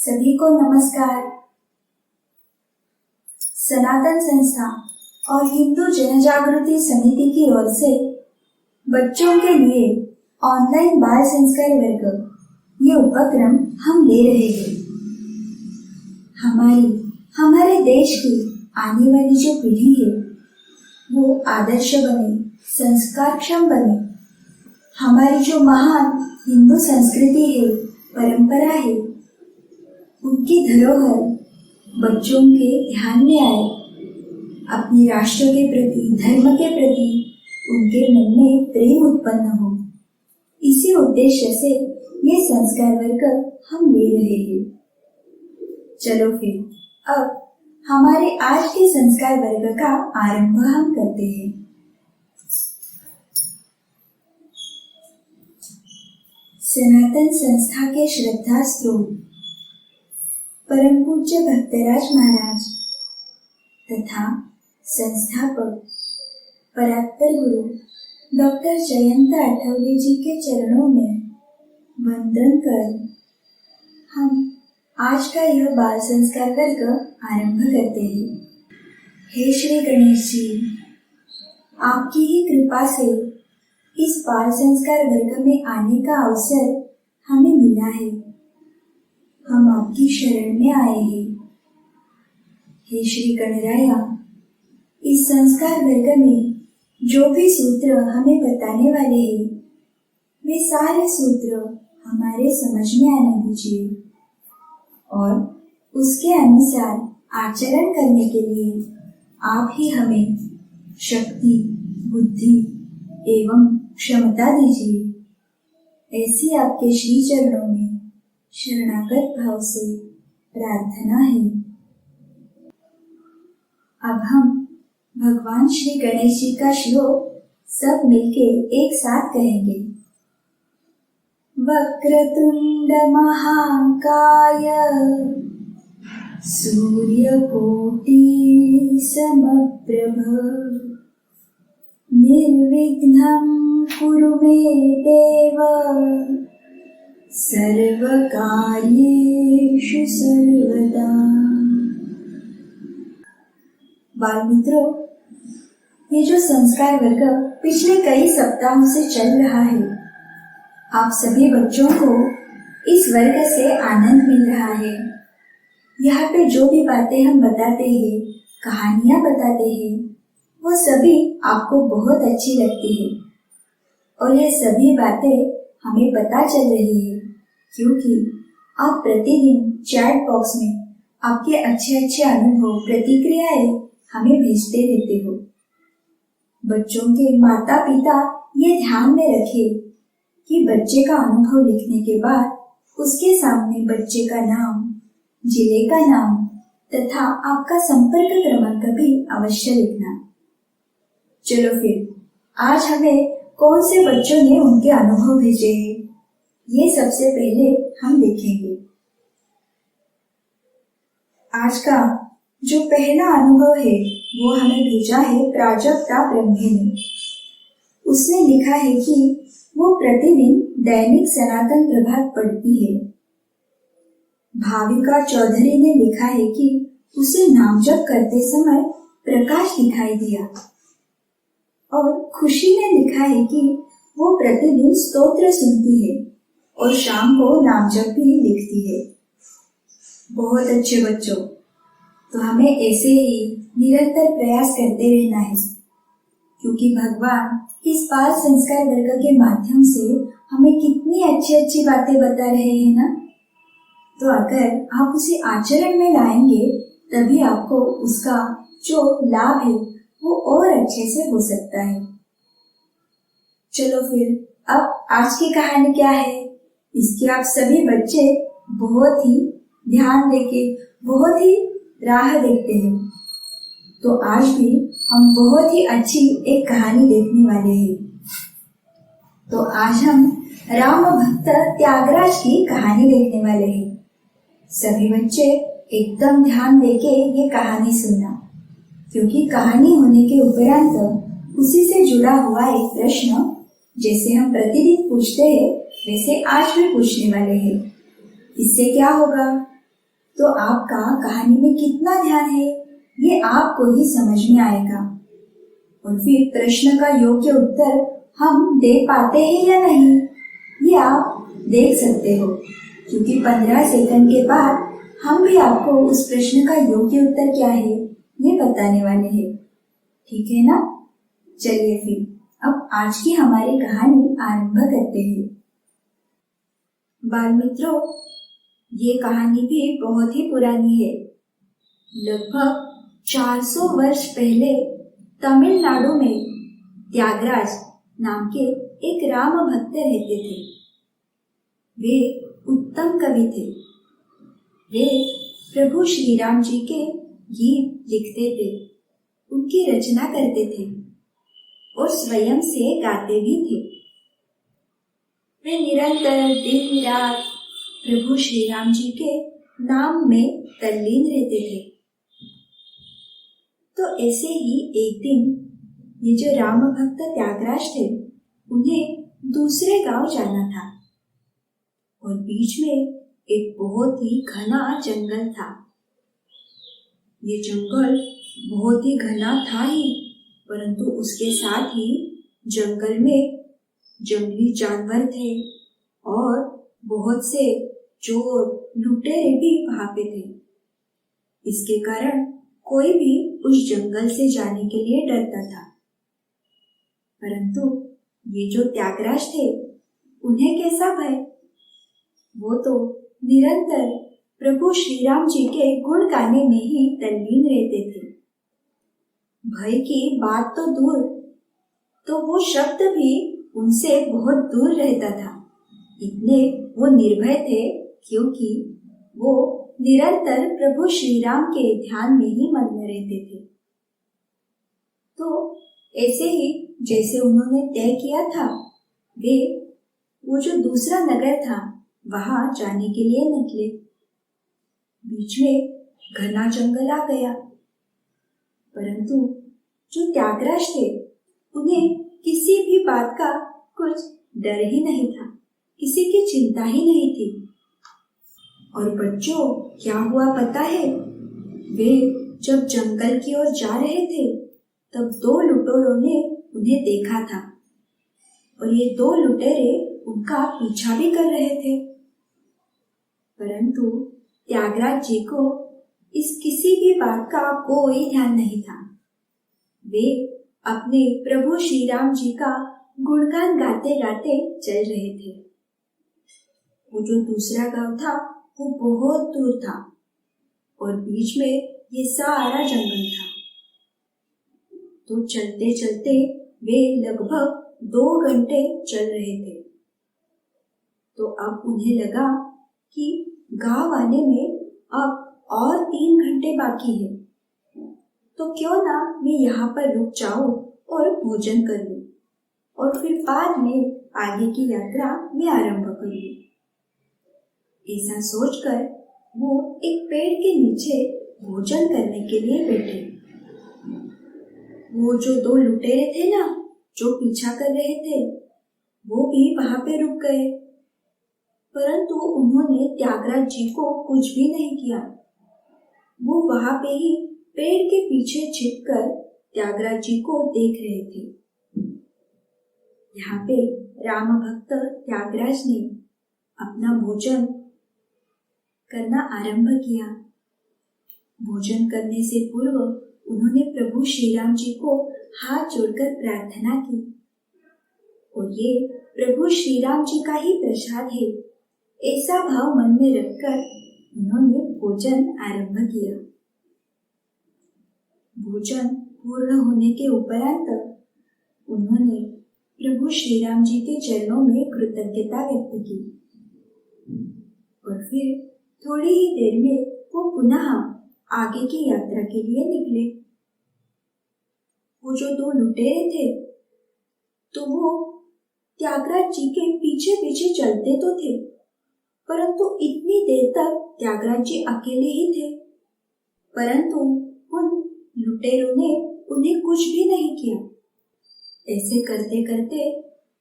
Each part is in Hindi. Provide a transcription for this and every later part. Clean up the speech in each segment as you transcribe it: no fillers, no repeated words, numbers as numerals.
सभी को नमस्कार। सनातन संस्था और हिंदू जनजागृति समिति की ओर से बच्चों के लिए ऑनलाइन बाल संस्कार वर्ग ये उपक्रम हम ले रहे हैं। हमारे देश की आने वाली जो पीढ़ी है वो आदर्श बने, संस्कारक्षम बने। हमारी जो महान हिंदू संस्कृति है, परंपरा है, उनकी धरोहर बच्चों के ध्यान में आए। अपने राष्ट्र के प्रति, धर्म के प्रति उनके मन में प्रेम उत्पन्न हो। इसी उद्देश्य से ये संस्कार वर्ग हम ले रहे हैं। चलो फिर अब हमारे आज के संस्कार वर्ग का आरंभ हम करते हैं। सनातन संस्था के श्रद्धा स्रोत परम पूज्य भक्तराज महाराज तथा संस्थापक परात्पर गुरु डॉक्टर जयंत आठवले जी के चरणों में वंदन कर हम आज का यह बाल संस्कार वर्ग आरंभ करते हैं। हे श्री गणेश जी, आपकी ही कृपा से इस बाल संस्कार वर्ग में आने का अवसर हमें मिला है। हम आपकी शरण में आए हैं। हे श्री गणराया, इस संस्कार वर्ग में जो भी सूत्र हमें बताने वाले हैं वे सारे सूत्र हमारे समझ में आने दीजिए और उसके अनुसार आचरण करने के लिए आप ही हमें शक्ति, बुद्धि एवं क्षमता दीजिए। ऐसी आपके श्री चरणों में शरणागत भाव से प्रार्थना है। अब हम भगवान श्री गणेश जी का श्लोक सब मिलके एक साथ कहेंगे। वक्रतुंड महाकाय सूर्यकोटि समप्रभ निर्विघ्नं कुरु मे देव सर्वकार्येषु सर्वदा। बाल मित्रों, ये जो संस्कार वर्ग पिछले कई सप्ताहों से चल रहा है, आप सभी बच्चों को इस वर्ग से आनंद मिल रहा है। यहाँ पे जो भी बातें हम बताते हैं, कहानियाँ बताते हैं, वो सभी आपको बहुत अच्छी लगती है और ये सभी बातें हमें पता चल रही है क्योंकि आप प्रतिदिन चैट बॉक्स में आपके अच्छे अनुभव, प्रतिक्रियाएं हमें भेजते रहते हो। बच्चों के माता पिता ये ध्यान में रखें कि बच्चे का अनुभव लिखने के बाद उसके सामने बच्चे का नाम, जिले का नाम तथा आपका संपर्क क्रमांक भी अवश्य लिखना। चलो फिर आज हमें कौन से बच्चों ने उनके अनुभव भेजे हैं ये सबसे पहले हम देखेंगे। आज का जो पहला अनुभव है वो हमें भेजा है प्राजक्ता ब्रह्मे ने। उसने लिखा है कि वो प्रतिदिन दैनिक सनातन प्रभात पढ़ती है। भाविका चौधरी ने लिखा है कि उसे नामजप करते समय प्रकाश दिखाई दिया और खुशी ने लिखा है कि वो प्रतिदिन स्तोत्र सुनती है और शाम को नामजप भी लिखती है। बहुत अच्छे बच्चों, तो हमें ऐसे ही निरंतर प्रयास करते रहना है क्योंकि भगवान इस बाल संस्कार वर्ग के माध्यम से हमें कितनी अच्छी बातें बता रहे हैं ना। तो अगर आप उसे आचरण में लाएंगे तभी आपको उसका जो लाभ है वो और अच्छे से हो सकता है। चलो फिर अब आज की कहानी क्या है इसकी आप सभी बच्चे बहुत ही ध्यान देके बहुत ही राह देखते हैं। तो आज भी हम बहुत ही अच्छी एक कहानी देखने वाले हैं। तो आज हम राम भक्त त्यागराज की कहानी देखने वाले हैं। सभी बच्चे एकदम ध्यान देके ये कहानी सुनना क्योंकि कहानी होने के उपरांत उसी से जुड़ा हुआ एक प्रश्न जैसे हम प्रतिदिन पूछते हैं वैसे आज भी पूछने वाले हैं। इससे क्या होगा तो आपका कहानी में कितना ध्यान है ये आपको ही समझ में आएगा। और फिर प्रश्न का योग्य उत्तर हम दे पाते हैं या नहीं ये आप देख सकते हो, क्योंकि 15 सेकंड के बाद हम भी आपको उस प्रश्न का योग्य उत्तर क्या है ये बताने वाले हैं। ठीक है ना? चलिए फिर अब आज की हमारी कहानी आरंभ करते हैं। बाल मित्रों, ये कहानी भी बहुत ही पुरानी है। लगभग 400 वर्ष पहले तमिलनाडु में त्यागराज नाम के एक राम भक्त रहते थे। वे उत्तम कवि थे। वे प्रभु श्री राम जी के गीत लिखते थे, उनकी रचना करते थे और स्वयं से गाते भी थे। वे निरंतर दिन रात प्रभु श्री राम जी के नाम में तल्लीन रहते थे। तो ऐसे ही एक दिन ये जो राम भक्त त्यागराज थे, उन्हें दूसरे गांव जाना था और बीच में एक बहुत ही घना जंगल था। ये जंगल बहुत ही घना था ही, परंतु उसके साथ ही जंगल में जंगली जानवर थे और बहुत से चोर लुटेरे भी वहां पे थे। इसके कारण कोई भी उस जंगल से जाने के लिए डरता था। परंतु ये जो त्यागराज थे, उन्हें कैसा भय? वो तो निरंतर प्रभु श्री राम जी के गुण गाने में ही तल्लीन रहते थे। भय की बात तो दूर, तो वो शब्द भी उनसे बहुत दूर रहता था। इतने वो निर्भय थे क्योंकि वो निरंतर प्रभु श्री राम के ध्यान में ही मग्न रहते थे। तो ऐसे ही जैसे उन्होंने तय किया था, वे वो जो दूसरा नगर था वहां जाने के लिए निकले। बीच में घना जंगल आ गया, परंतु जो त्यागराज थे, उन्हें किसी भी बात का कुछ डर ही नहीं था, किसी की चिंता ही नहीं थी। और बच्चों, क्या हुआ पता है? वे जब जंगल की ओर जा रहे थे, तब 2 लुटेरों ने उन्हें देखा था और ये 2 लुटेरे उनका पीछा भी कर रहे थे। परंतु त्यागराज जी को इस किसी भी बात का कोई ध्यान नहीं था। वे अपने प्रभु श्री राम जी का गुणगान गाते गाते चल रहे थे। वो जो दूसरा गांव था वो बहुत दूर था और बीच में ये सारा जंगल था। तो चलते चलते वे लगभग 2 घंटे चल रहे थे। तो अब उन्हें लगा कि गांव आने में अब और 3 घंटे बाकी है, तो क्यों ना मैं यहाँ पर रुक जाऊं और भोजन कर लूं और फिर बाद में आगे की यात्रा मैं आरंभ कर लूं। ऐसा सोचकर वो एक पेड़ के नीचे भोजन करने के लिए बैठे। वो जो 2 लुटेरे थे ना, जो पीछा कर रहे थे, वो भी वहां पे रुक गए, परंतु उन्होंने त्यागराज जी को कुछ भी नहीं किया। वो वहां पे ही पेड़ के पीछे छिपकर त्यागराज जी को देख रहे थे। यहाँ पे राम भक्त त्यागराज ने अपना भोजन करना आरंभ किया। भोजन करने से पूर्व उन्होंने प्रभु श्री राम जी को हाथ जोड़कर प्रार्थना की और ये प्रभु श्री राम जी का ही प्रसाद है, ऐसा भाव मन में रखकर उन्होंने भोजन आरंभ किया। भोजन पूर्ण होने के उपरांत उन्होंने प्रभु श्री राम जी के चरणों में कृतज्ञता व्यक्त की और फिर थोड़ी ही देर में वो पुनः आगे की यात्रा के लिए निकले। वो जो 2 लुटेरे थे, तो वो त्यागराज जी के पीछे पीछे चलते तो थे, परंतु इतनी देर तक त्यागराज जी अकेले ही थे, परंतु उन लुटेरों ने उन्हें कुछ भी नहीं किया। ऐसे करते करते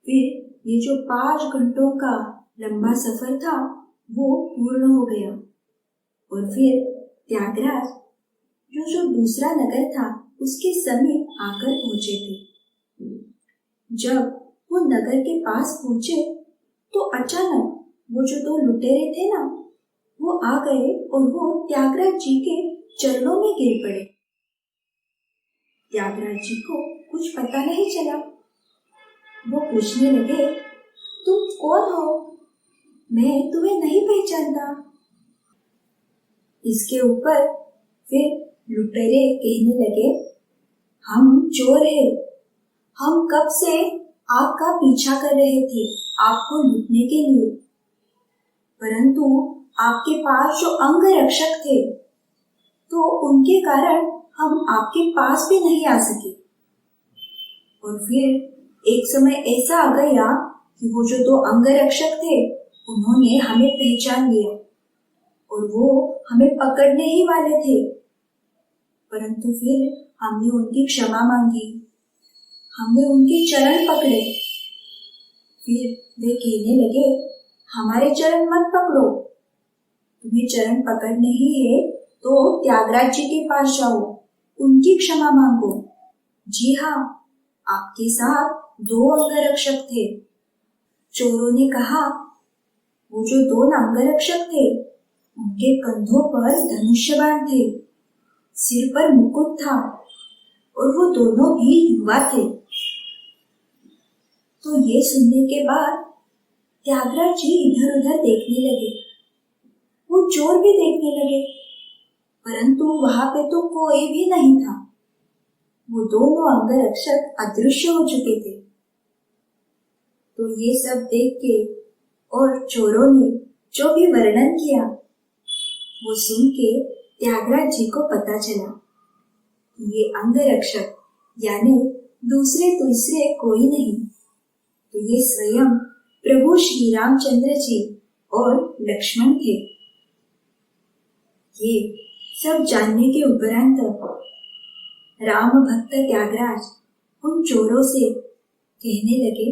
फिर ये जो 5 घंटों का लंबा सफर था वो पूर्ण हो गया और फिर त्यागराज जो दूसरा नगर था उसके समीप आकर पहुंचे थे। जब वो नगर के पास पहुंचे तो अचानक वो जो दो लुटेरे थे ना, वो आ गए और वो त्यागराज जी के चरणों में गिर पड़े। त्यागराज जी को कुछ पता नहीं चला। वो पूछने लगे, तुम कौन हो? मैं तुम्हें नहीं पहचानता। इसके ऊपर फिर लुटेरे कहने लगे, हम चोर हैं। हम कब से आपका पीछा कर रहे थे आपको लूटने के लिए, परंतु आपके पास जो अंग रक्षक थे तो उनके कारण हम आपके पास भी नहीं आ सके। और फिर एक समय ऐसा आ गया कि वो जो दो अंग रक्षक थे उन्होंने हमें पहचान लिया और वो हमें पकड़ने ही वाले थे, परंतु फिर हमने उनकी क्षमा मांगी। हमने उनके चरण पकड़े। फिर वे कहने लगे, हमारे चरण मत पकड़ो। तुम्हें चरण पकड़ने ही है तो त्यागराज जी के पास जाओ, उनकी क्षमा मांगो। जी हाँ, आपके साथ दो अंगरक्षक थे। चोरों ने कहा, वो जो दो अंगरक्षक थे उनके कंधों पर धनुष्य बाण थे, सिर पर मुकुट था और वो दोनों भी युवा थे। तो ये सुनने के बाद त्यागराज जी इधर उधर देखने लगे। वो चोर भी देखने लगे, परंतु वहां पे तो कोई भी नहीं था। वो दोनों अंगरक्षक अदृश्य हो चुके थे। तो ये सब देख के और चोरों ने जो भी वर्णन किया वो सुन के त्यागराज जी को पता चला कि ये अंगरक्षक यानी दूसरे तीसरे कोई नहीं, तो ये स्वयं प्रभु श्री रामचंद्र जी और लक्ष्मण थे। ये सब जानने के उपरांत राम भक्त त्यागराज उन चोरों से कहने लगे,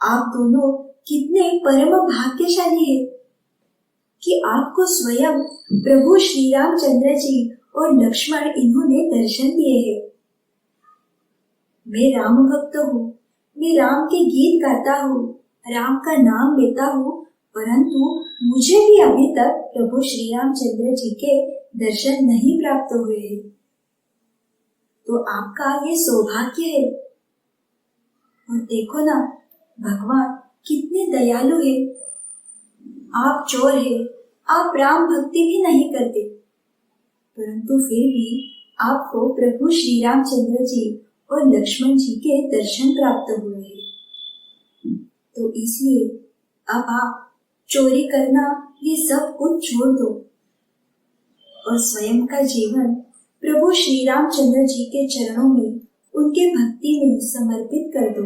आप दोनों कितने परम भाग्यशाली हैं कि आपको स्वयं प्रभु श्री रामचंद्र जी और लक्ष्मण इन्होंने दर्शन दिए हैं। मैं राम भक्त हूँ, मैं राम के गीत गाता हूँ, राम का नाम लेता हूँ, परंतु मुझे भी अभी तक प्रभु श्री रामचंद्र जी के दर्शन नहीं प्राप्त हुए हैं। तो आपका ये सौभाग्य है। और देखो ना, भगवान कितने दयालु है। आप चोर है, आप राम भक्ति भी नहीं करते, परंतु फिर भी आपको प्रभु श्री रामचंद्र जी और लक्ष्मण जी के दर्शन प्राप्त हुए हैं। तो इसलिए अब आप चोरी करना ये सब कुछ छोड़ दो और स्वयं का जीवन प्रभु श्री रामचंद्र जी के चरणों में, उनके भक्ति में समर्पित कर दो।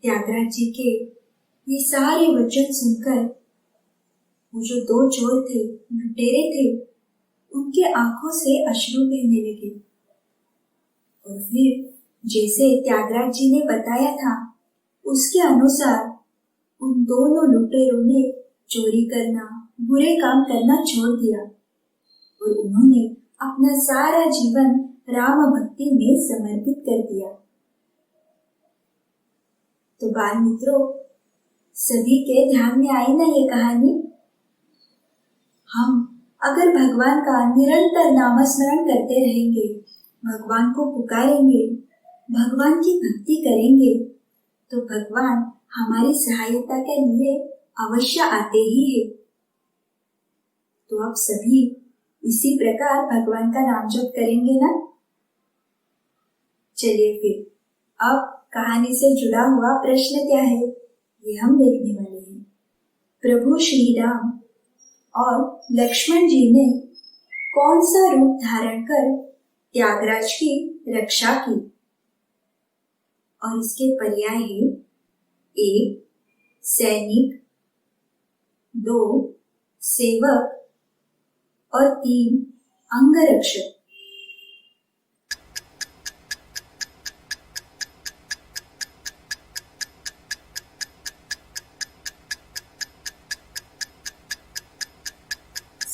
त्यागराज जी के ये सारे वचन सुनकर वो जो दो चोर थे, लुटेरे थे, उनके आंखों से अश्रु बहने लगे। और फिर जैसे त्यागराज जी ने बताया था उसके अनुसार उन दोनों लुटेरों ने चोरी करना, बुरे काम करना छोड़ दिया और उन्होंने अपना सारा जीवन राम भक्ति में समर्पित कर दिया। तो बाल मित्रों, सभी के ध्यान में आई ना ये कहानी? हम अगर भगवान का निरंतर नामस्मरण करते रहेंगे, भगवान को पुकारेंगे, भगवान की भक्ति करेंगे, तो भगवान हमारी सहायता के लिए अवश्य आते ही है। तो आप सभी इसी प्रकार भगवान का नाम जप करेंगे ना? चलिए फिर अब कहानी से जुड़ा हुआ प्रश्न क्या है ये हम देखने वाले हैं। प्रभु श्री राम और लक्ष्मण जी ने कौन सा रूप धारण कर त्यागराज की रक्षा की? और इसके पर्याय है 1 सैनिक, 2 सेवक और 3 अंगरक्षक।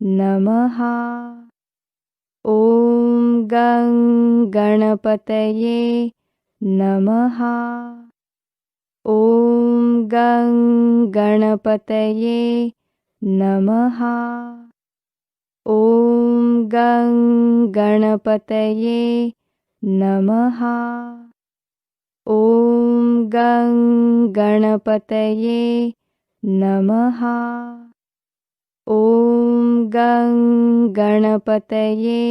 नमः। ॐ गं गणपतये नमः। ॐ गं गणपतये नमः। ॐ गं गणपतये नमः। ॐ गं गणपतये नमः। ॐ गं गणपतये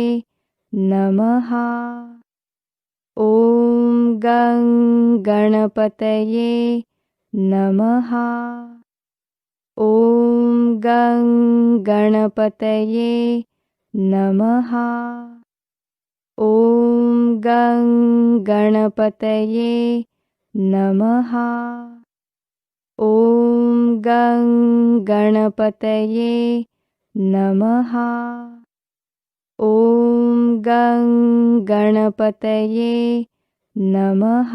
नमः। ॐ गं गणपतये नमः। ॐ गं गणपतये नमः। ॐ गं गणपतये नमः। ॐ गं गणपतये नमः। ॐ गं गणपतये नमः।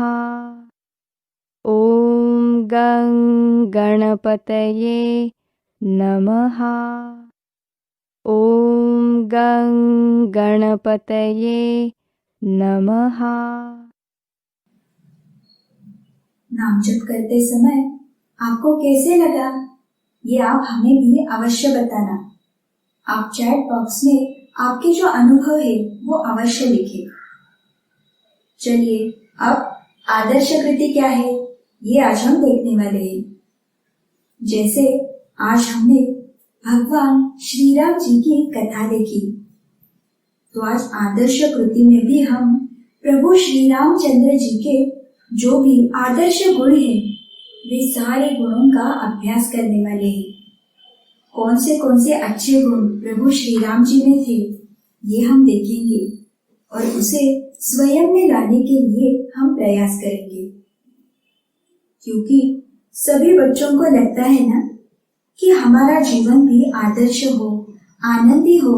ॐ गं गणपतये नमः। ॐ गं गणपतये नमः। नाम जप करते समय आपको कैसे लगा, ये आप हमें भी अवश्य बताना। आप चैट बॉक्स में आपके जो अनुभव है वो अवश्य लिखें। चलिए अब आदर्श कृति क्या है ये आज हम देखने वाले हैं। जैसे आज हमने भगवान श्री राम जी की कथा देखी, तो आज आदर्श कृति में भी हम प्रभु श्री रामचंद्र जी के जो भी आदर्श गुण हैं वे सारे गुणों का अभ्यास करने वाले हैं। कौन से अच्छे गुण प्रभु श्री राम जी में थे ये हम देखेंगे और उसे स्वयं में लाने के लिए हम प्रयास करेंगे। क्योंकि सभी बच्चों को लगता है ना कि हमारा जीवन भी आदर्श हो, आनंदी हो,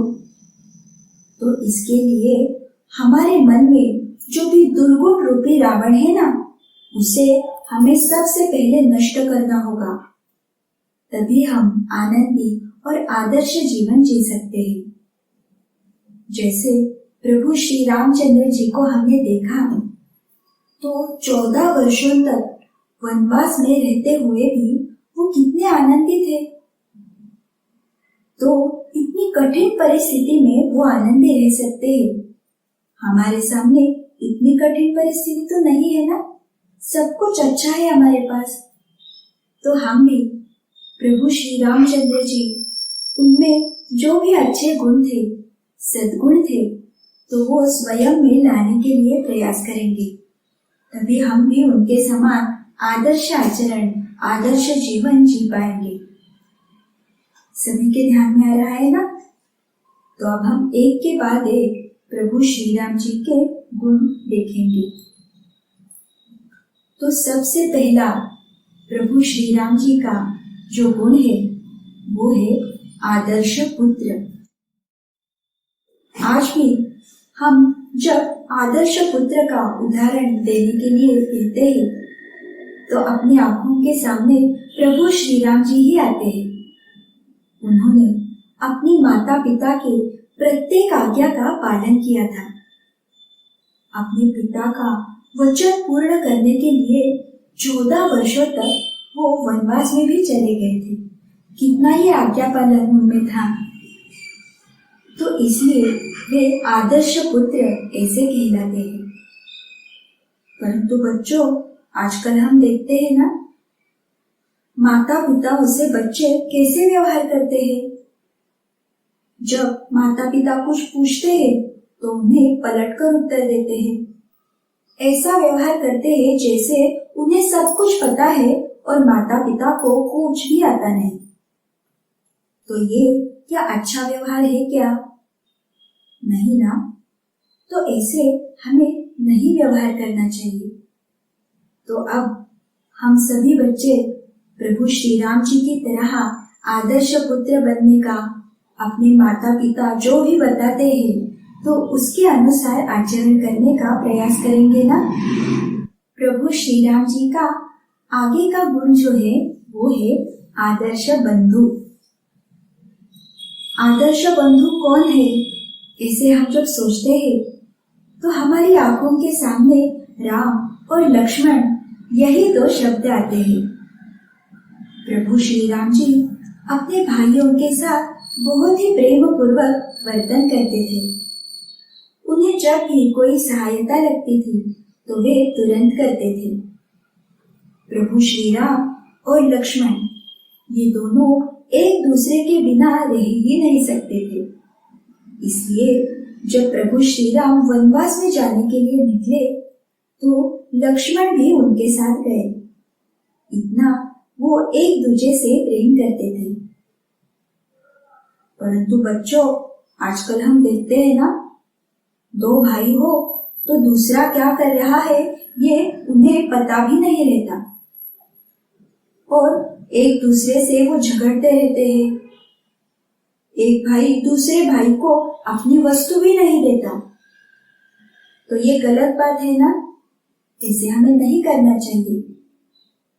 तो इसके लिए हमारे मन में जो भी दुर्गुण रूपी रावण है ना, उसे हमें सबसे पहले नष्ट करना होगा। तभी हम आनंदी और आदर्श जीवन जी सकते हैं। जैसे प्रभु श्री रामचंद्र जी को हमने देखा तो 14 वर्षों तक वनवास में रहते हुए भी वो कितने आनंदी थे। तो इतनी कठिन परिस्थिति में वो आनंदी रह सकते हैं। हमारे सामने इतनी कठिन परिस्थिति तो नहीं है ना, सब कुछ अच्छा है हमारे पास। तो हम भी प्रभु श्री रामचंद्र जी, उनमें जो भी अच्छे गुण थे, सद्गुण थे, तो वो स्वयं में लाने के लिए प्रयास करेंगे। तभी हम भी उनके समान आदर्श आचरण, आदर्श जीवन जी पाएंगे। सभी के ध्यान में आ रहा है ना? तो अब हम एक के बाद एक प्रभु श्री राम जी के गुण देखेंगे। तो सबसे पहला प्रभु श्री राम जी का जो गुण है वो है आदर्श पुत्र। आज भी हम जब आदर्श पुत्र का उदाहरण देने के लिए कहते हैं तो अपनी आंखों के सामने प्रभु श्री राम जी ही आते हैं। उन्होंने अपनी माता पिता के प्रत्येक आज्ञा का पालन किया था। अपने पिता का वचन पूर्ण करने के लिए 14 वर्षों तक वो वनवास में भी चले गए थे। कितना ही आज्ञा पालन उनमें था। तो इसलिए वे आदर्श पुत्र ऐसे कहलाते हैं। परंतु बच्चों, आजकल हम देखते हैं ना, माता पिता से बच्चे कैसे व्यवहार करते हैं। जब माता पिता कुछ पूछते हैं तो उन्हें पलटकर उत्तर देते हैं। ऐसा व्यवहार करते हैं जैसे उन्हें सब कुछ पता है और माता पिता को कुछ भी आता नहीं। तो ये क्या अच्छा व्यवहार है क्या? नहीं ना। तो ऐसे हमें नहीं व्यवहार करना चाहिए। तो अब हम सभी बच्चे प्रभु श्री राम जी की तरह आदर्श पुत्र बनने का, अपने माता पिता जो भी बताते हैं तो उसके अनुसार आचरण करने का प्रयास करेंगे ना। प्रभु श्री राम जी का आगे का गुण जो है वो है आदर्श बंधु। आदर्श बंधु कौन है, ऐसे हम जब सोचते हैं तो हमारी आंखों के सामने राम और लक्ष्मण यही दो शब्द आते हैं। प्रभु श्री राम जी अपने भाइयों के साथ बहुत ही प्रेम पूर्वक वर्तन करते थे। उन्हें जब भी कोई सहायता लगती थी तो वे तुरंत करते थे। प्रभु श्री राम और लक्ष्मण ये दोनों एक दूसरे के बिना रह ही नहीं सकते थे। इसलिए जब प्रभु श्री राम वनवास में जाने के लिए निकले तो लक्ष्मण भी उनके साथ गए। इतना वो एक दूसरे से प्रेम करते थे। परंतु बच्चों, आजकल हम देखते हैं ना, दो भाई हो तो दूसरा क्या कर रहा है ये उन्हें पता भी नहीं रहता और एक दूसरे से वो झगड़ते रहते हैं। एक भाई दूसरे भाई को अपनी वस्तु भी नहीं देता। तो ये गलत बात है ना, ऐसे हमें नहीं करना चाहिए।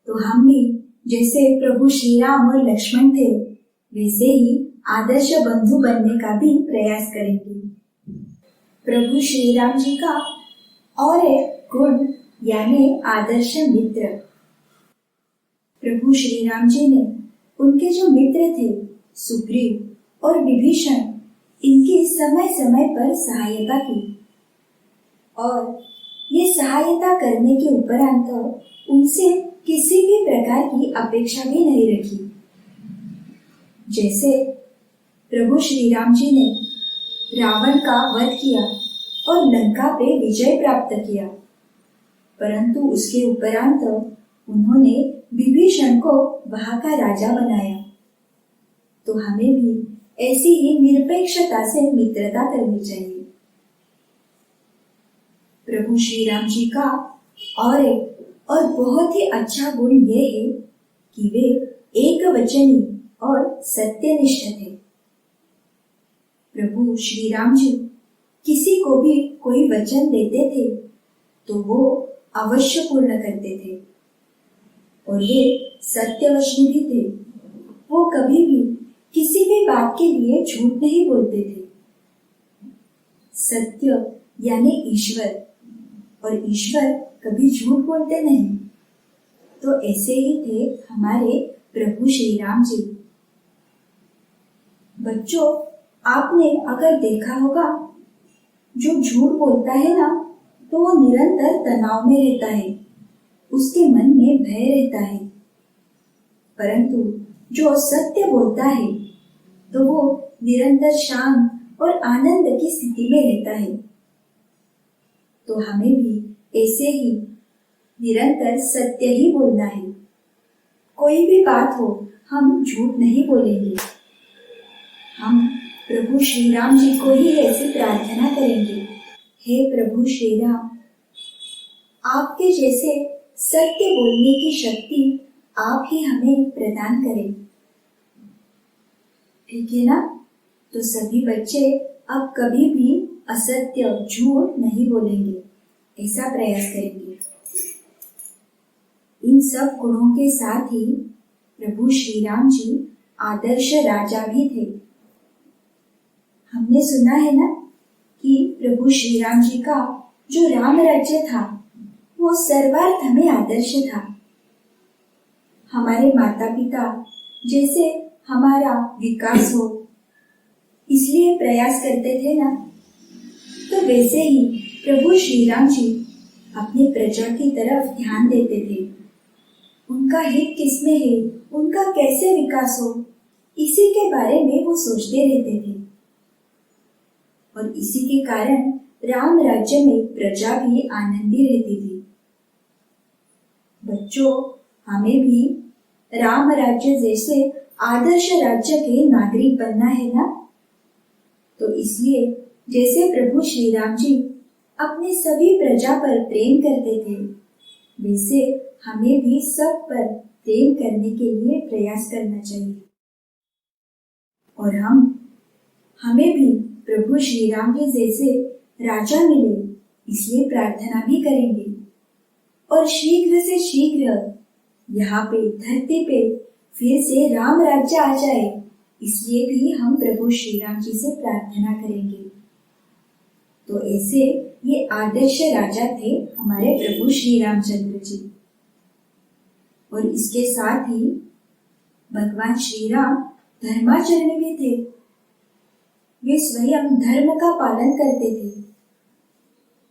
तो हम भी जैसे प्रभु श्री राम और लक्ष्मण थे वैसे ही आदर्श बंधु बनने का भी प्रयास करेंगे। प्रभु श्री राम जी का और एक गुण यानी आदर्श मित्र। प्रभु श्री राम जी ने उनके जो मित्र थे सुग्रीव और विभीषण, इनकी समय समय पर सहायता की और ये सहायता करने के उपरांत उनसे किसी भी प्रकार की अपेक्षा भी नहीं रखी। जैसे प्रभु श्री राम जी ने रावण का वध किया और लंका पे विजय प्राप्त किया, परंतु उसके उपरांत उन्होंने विभीषण को वहां का राजा बनाया। तो हमें भी ऐसी ही निरपेक्षता से मित्रता करनी चाहिए। प्रभु श्री राम जी का और एक और बहुत ही अच्छा गुण ये है कि वे एकवचनी और सत्यनिष्ठ थे। प्रभु श्री राम जी किसी को भी कोई वचन देते थे तो वो अवश्य पूर्ण करते थे और वे सत्यवचनी भी थे। वो कभी भी किसी भी बात के लिए झूठ नहीं बोलते थे। सत्य यानी ईश्वर, और ईश्वर कभी झूठ बोलते नहीं। तो ऐसे ही थे हमारे प्रभु श्री राम जी। बच्चों, आपने अगर देखा होगा, जो झूठ बोलता है ना तो वो निरंतर तनाव में रहता है, उसके मन में भय रहता है। परंतु जो सत्य बोलता है तो वो निरंतर शांत और आनंद की स्थिति में रहता है। तो हमें भी ऐसे ही निरंतर सत्य ही बोलना है। कोई भी बात हो, हम झूठ नहीं बोलेंगे। हम प्रभु श्री राम जी को ही ऐसी प्रार्थना करेंगे, हे प्रभु श्री राम, आपके जैसे सत्य बोलने की शक्ति आप ही हमें प्रदान करें। ठीक है ना? तो सभी बच्चे अब कभी भी असत्य झूठ नहीं बोलेंगे, ऐसा प्रयास करेंगे। इन सब गुणों के साथ ही प्रभु श्री राम जी आदर्श राजा भी थे। हमने सुना है ना कि प्रभु श्री राम जी का जो राम राज्य था वो सर्वार्थ में आदर्श था। हमारे माता पिता जैसे हमारा विकास हो इसलिए प्रयास करते थे ना, तो वैसे ही प्रभु श्री राम जी अपनी प्रजा की तरफ ध्यान देते थे। उनका हित किसमें है, उनका कैसे विकास हो, इसी के बारे में वो सोचते रहते थे। और इसी के कारण राम राज्य में प्रजा भी आनंदी रहती थी। बच्चों, हमें भी राम राज्य जैसे आदर्श राज्य के नागरिक बनना है ना। तो इसलिए जैसे प्रभु श्री राम जी अपने सभी प्रजा पर प्रेम करते थे, वैसे हमें भी सब पर प्रेम करने के लिए प्रयास करना चाहिए। और हमें भी प्रभु श्री राम जी जैसे राजा मिले इसलिए प्रार्थना भी करेंगे। और शीघ्र से शीघ्र यहाँ पे धरती पे फिर से राम राज्य आ जाए, इसलिए भी हम प्रभु श्री राम जी से प्रार्थना करेंगे। तो ऐसे ये आदर्श राजा थे हमारे प्रभु श्री रामचंद्र जी। और इसके साथ ही भगवान श्री राम धर्माचरण भी थे। वे स्वयं धर्म का पालन करते थे।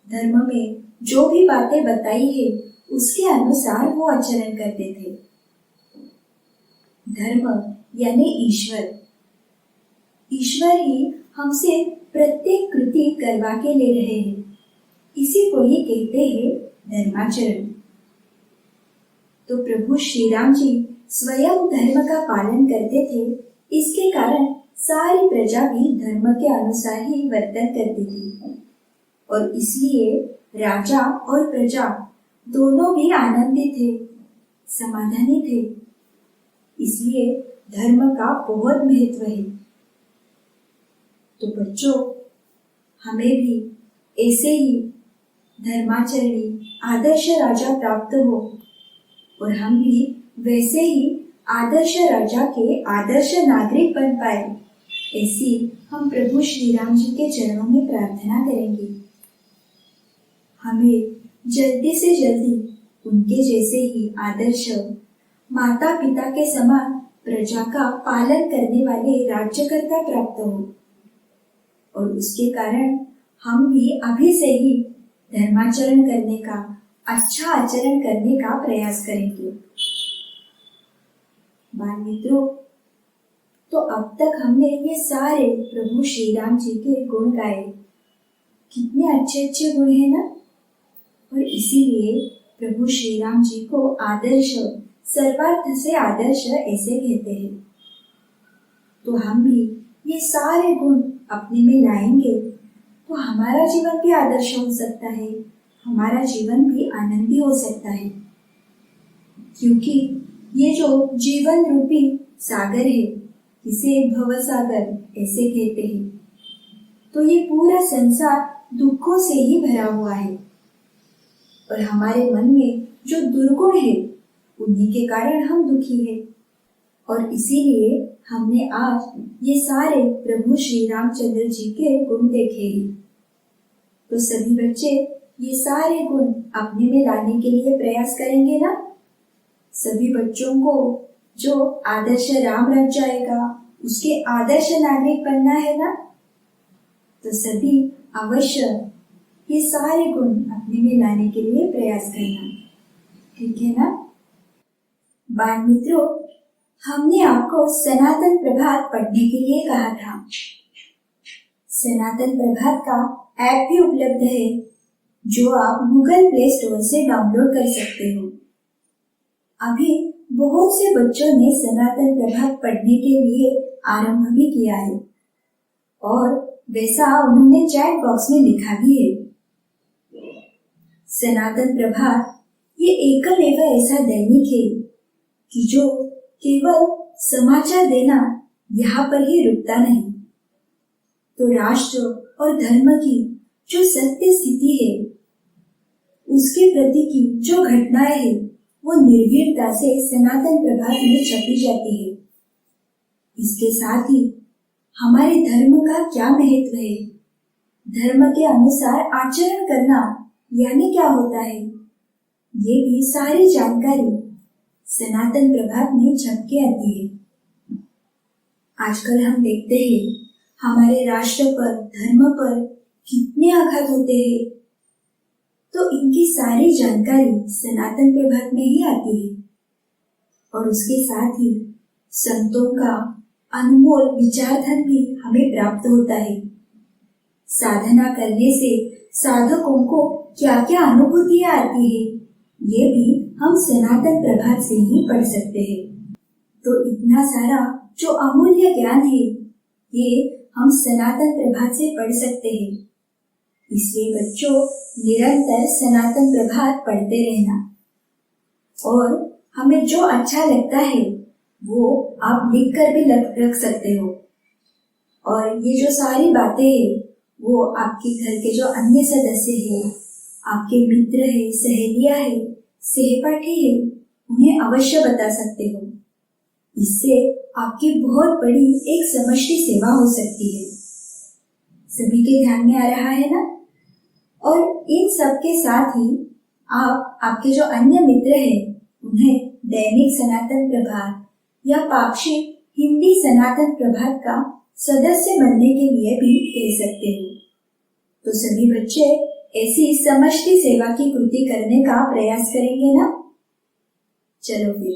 धर्म में जो भी बातें बताई है उसके अनुसार वो आचरण करते थे। धर्म यानी ईश्वर। ईश्वर ही हमसे प्रत्येक कृति करवा के ले रहे हैं। इसी को ही कहते हैं धर्माचरण। तो प्रभु श्री राम जी स्वयं धर्म का पालन करते थे। इसके कारण सारी प्रजा भी धर्म के अनुसार ही वर्तन करती थी। और इसलिए राजा और प्रजा दोनों भी आनंदित थे, समाधानी थे। इसलिए धर्म का बहुत महत्व है। तो बच्चों, हमें भी ऐसे ही धर्माचरणी आदर्श राजा प्राप्त हो और हम भी वैसे ही आदर्श राजा के आदर्श नागरिक बन पाए, ऐसी हम प्रभु श्री राम जी के चरणों में प्रार्थना करेंगे। हमें जल्दी से जल्दी उनके जैसे ही आदर्श माता पिता के समान प्रजा का पालन करने वाले राज्यकर्ता प्राप्त हो और उसके कारण हम भी अभी से ही धर्माचरण करने का, अच्छा आचरण करने का प्रयास करेंगे। बाल मित्रों, तो अब तक हमने ये सारे प्रभु श्री राम जी के गुण गाए। कितने अच्छे अच्छे गुण हैं ना। और इसीलिए प्रभु श्री राम जी को आदर्श, सर्वार्थ से आदर्श ऐसे कहते हैं। तो हम भी ये सारे गुण अपने में लाएंगे तो हमारा जीवन भी आदर्श हो सकता है, हमारा जीवन भी आनंदी हो सकता है। क्योंकि ये जो जीवन रूपी सागर है, इसे भव सागर ऐसे कहते हैं। तो ये पूरा संसार दुखों से ही भरा हुआ है और हमारे मन में जो दुर्गुण है उन्हीं के कारण हम दुखी हैं। और इसीलिए हमने आज ये सारे प्रभु श्री रामचंद्र जी के गुण देखे हैं। तो सभी बच्चे ये सारे गुण अपने में लाने के लिए प्रयास करेंगे ना। सभी बच्चों को जो आदर्श राम राज्य आएगा उसके आदर्श नागरिक बनना है ना। तो सभी अवश्य ये सारे गुण अपने में लाने के लिए प्रयास करना, ठीक है ना। बाल मित्रों, हमने आपको सनातन प्रभात पढ़ने के लिए कहा था। सनातन प्रभात का ऐप भी उपलब्ध है जो आप गूगल प्ले स्टोर से डाउनलोड कर सकते हो। अभी बहुत से बच्चों ने सनातन प्रभात पढ़ने के लिए आरंभ भी किया है और वैसा उन्होंने चैट बॉक्स में लिखा भी है। सनातन प्रभात ये एकल एवं ऐसा दैनिक है कि जो केवल समाचार देना यहाँ पर ही रुकता नहीं, तो राष्ट्र और धर्म की जो सत्य स्थिति है उसके प्रति की जो घटनाएं है वो निर्भीकता से सनातन प्रभात में छपी जाती है। इसके साथ ही हमारे धर्म का क्या महत्व है, धर्म के अनुसार आचरण करना यानी क्या होता है, ये भी सारी जानकारी सनातन प्रभात में छप के आती है। आजकल हम देखते हैं हमारे राष्ट्र पर, धर्म पर कितने आघात होते हैं, तो इनकी सारी जानकारी सनातन प्रभात में ही आती है। और उसके साथ ही संतों का अनमोल विचारधन भी हमें प्राप्त होता है। साधना करने से साधकों को क्या क्या अनुभूतियां आती है, ये भी हम सनातन प्रभात से ही पढ़ सकते हैं। तो इतना सारा जो अमूल्य ज्ञान है ये हम सनातन प्रभात से पढ़ सकते हैं। इसलिए बच्चों, निरंतर सनातन प्रभात पढ़ते रहना और हमें जो अच्छा लगता है वो आप लिख कर भी रख सकते हो। और ये जो सारी बातें हैं वो आपके घर के जो अन्य सदस्य हैं, आपके मित्र है, सहेलियां है, सहपाठी है, उन्हें अवश्य बता सकते हो। इससे आपकी बहुत बड़ी एक समष्टि सेवा हो सकती है। सभी के ध्यान में आ रहा है ना? और इन सब के साथ ही आप आपके जो अन्य मित्र हैं उन्हें दैनिक सनातन प्रभात या पाक्षिक हिंदी सनातन प्रभात का सदस्य बनने के लिए भी कह सकते हो। तो सभी बच्चे ऐसी समष्टि सेवा की कृति करने का प्रयास करेंगे ना? चलो फिर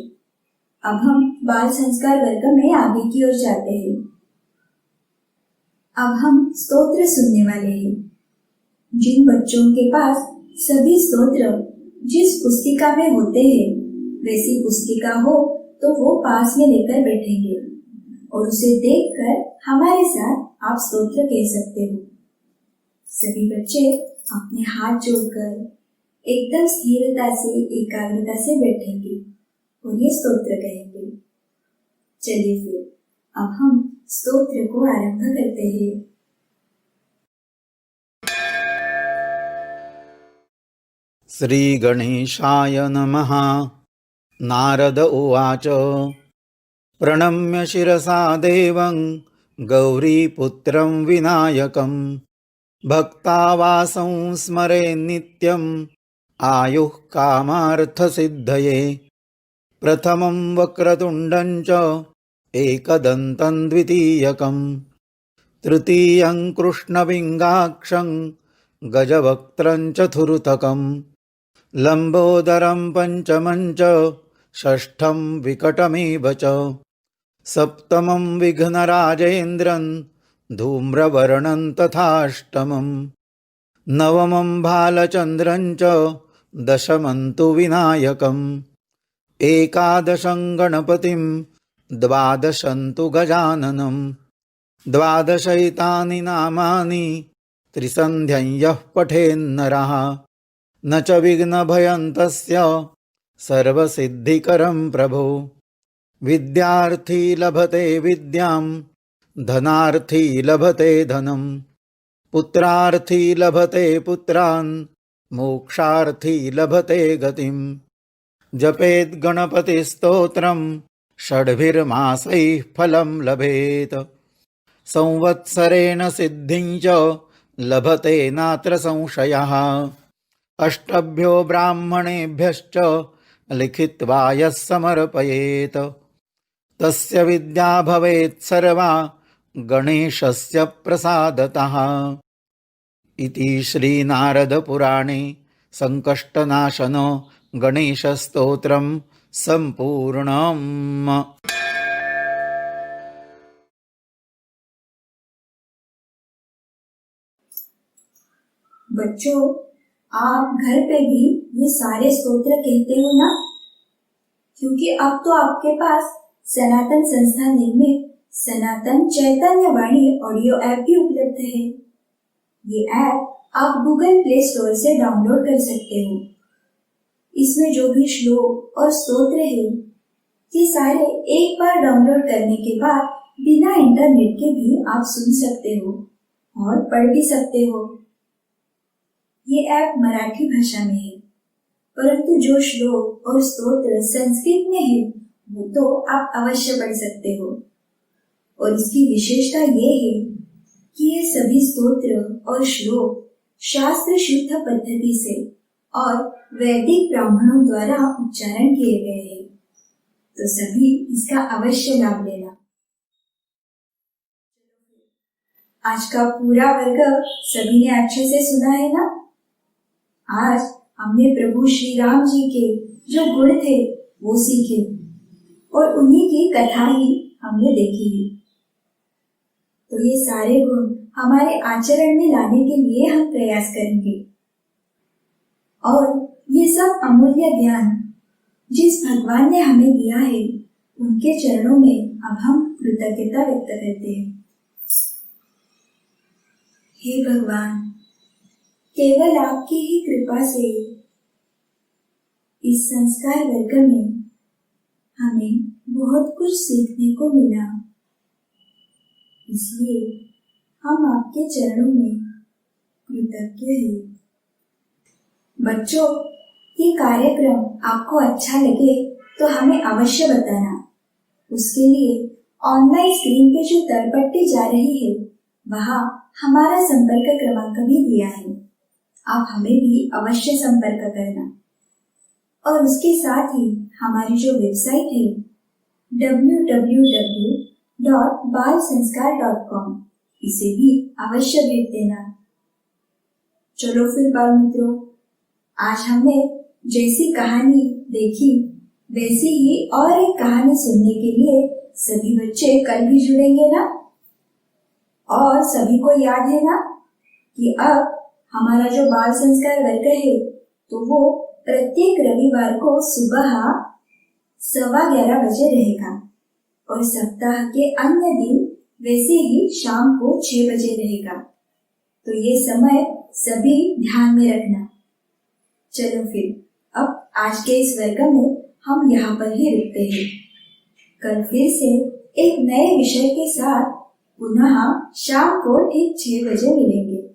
अब हम बाल संस्कार वर्ग में आगे की ओर जाते हैं। अब हम स्तोत्र सुनने वाले हैं। जिन बच्चों के पास सभी स्तोत्र जिस पुस्तिका में होते हैं वैसी पुस्तिका हो तो वो पास में लेकर बैठेंगे और उसे देखकर हमारे साथ आप स्तोत्र कह सकते हो। सभी बच्चे अपने हाथ जोड़कर एकदम स्थिरता से एकाग्रता से बैठेंगे और ये स्तोत्र कहेंगे। चलिए फिर अब हम स्तोत्र को आरंभ करते हैं। श्री गणेशाय नमः। नारद उवाच प्रणम्य शिरसा देवं गौरीपुत्रं विनायकं भक्तावासं स्मरे नित्यं आयुः कामार्थसिद्धये। प्रथमं वक्रतुण्डं च एकदन्तं द्वितीयकं तृतीयं कृष्णविङ्गाक्षं गजवक्त्रं चतुर्थकं लम्बोदरं पंचमं च षष्ठं विकटमेव च सप्तमं विघ्नराजेन्द्रं धूम्रवर्णं तथाष्टमं नवमं भालचन्द्रं च दशमं तु विनायकम् एकादशं गणपतिं द्वादशं तु गजाननं द्वादशैतानि नामानि त्रिसन्ध्यं यः पठेन्नरः न च विघ्नभयं तस्य सर्वसिद्धिकरं प्रभो। विद्यार्थी लभते विद्यां धनार्थी लभते धनं पुत्रार्थी लभते पुत्रान् मोक्षार्थी लभते गतिं। जपेत् गणपतिस्तोत्रं षड्भिर्मासैः फलं लभेत संवत्सरेण सिद्धिं च लभते नात्र संशयः। अष्टभ्यो ब्राह्मणेभ्यश्च लिखित्वा यः समर्पयेत् तस्य विद्या भवेत् सर्वा गणेशस्य प्रसादतः। इति श्रीनारदपुराणे संकष्टनाशनो गणेशस्तोत्रं सम्पूर्णम्। बच्चों, आप घर पे भी ये सारे स्तोत्र कहते हो ना? क्योंकि अब तो आपके पास सनातन संस्था निर्मित सनातन चैतन्य वाणी ऑडियो ऐप भी उपलब्ध है। ये ऐप आप गूगल प्ले स्टोर से डाउनलोड कर सकते हो। इसमें जो भी श्लोक और स्तोत्र है ये सारे एक बार डाउनलोड करने के बाद बिना इंटरनेट के भी आप सुन सकते हो और पढ़ भी सकते हो। ये ऐप मराठी भाषा में है, परंतु जो श्लोक और स्तोत्र संस्कृत में है वो तो आप अवश्य पढ़ सकते हो। और इसकी विशेषता ये है कि ये सभी स्तोत्र और श्लोक शास्त्र शुद्ध पद्धति से और वैदिक ब्राह्मणों द्वारा उच्चारण किए गए हैं, तो सभी इसका अवश्य लाभ लेना। आज का पूरा वर्ग सभी ने अच्छे से सुना है ना? आज हमने प्रभु श्री राम जी के जो गुण थे वो सीखे और उन्हीं की कथा ही हमने देखी। तो ये सारे गुण हमारे आचरण में लाने के लिए हम प्रयास करेंगे और ये सब अमूल्य ज्ञान जिस भगवान ने हमें दिया है उनके चरणों में अब हम कृतज्ञता व्यक्त करते हैं। हे भगवान, केवल आपकी ही कृपा से इस संस्कार वर्ग में हमें बहुत कुछ सीखने को मिला, इसलिए हम आपके चरणों में कृतज्ञ हैं। बच्चों, ये कार्यक्रम आपको अच्छा लगे तो हमें अवश्य बताना। उसके लिए ऑनलाइन स्क्रीन पे जो तलपट्टी जा रही है वहाँ हमारा संपर्क क्रमांक भी दिया है। आप हमें भी अवश्य संपर्क करना। और उसके साथ ही हमारी जो वेबसाइट है www.balsanskar.com इसे भी अवश्य भेज देना। चलो फिर बाल मित्रों, आज हमने जैसी कहानी देखी वैसी ही और एक कहानी सुनने के लिए सभी बच्चे कल भी जुड़ेंगे ना? और सभी को याद है ना कि अब हमारा जो बाल संस्कार वर्ग है तो वो प्रत्येक रविवार को सुबह 11:15 बजे रहेगा और सप्ताह के अन्य दिन वैसे ही शाम को 6 बजे रहेगा। तो ये समय सभी ध्यान में रखना। चलो फिर अब आज के इस वर्ग में हम यहाँ पर ही रुकते हैं। कल फिर से एक नए विषय के साथ पुनः शाम को ठीक 6 बजे मिलेंगे।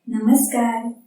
नमस्कार।